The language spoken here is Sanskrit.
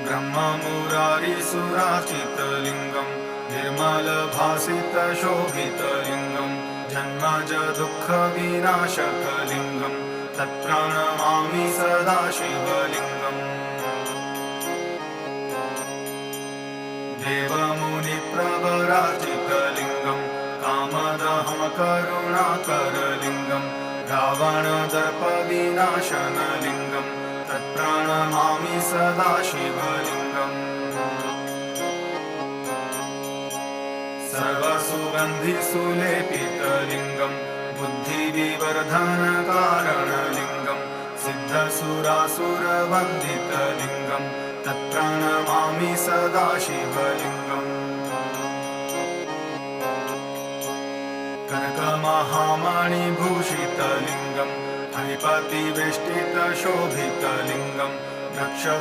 ब्रह्ममुरारिसुराचितलिङ्गं निर्मलभासितशोभितलिङ्गं जन्मज दुःखविनाशकलिङ्गं तत्प्रणमामि सदा शिवलिङ्गम् देवमुनिप्रवराजितलिङ्गं कामदहं करुणाकरलिङ्गं रावणदर्पविनाशनलिङ्गं तत्प्रणमामि सदा शिवलिङ्गम् सर्वसुगन्धिसुलेपितलिङ्गं बुद्धिविवर्धनकारणलिङ्गं सिद्धसुरासुरवन्दितलिङ्गं तत्प्रणमामि सदा शिवलिङ्गम् कनकमहामणिभूषितलिङ्गं फणिपतिवेष्टितशोभितलिङ्गं रक्षसु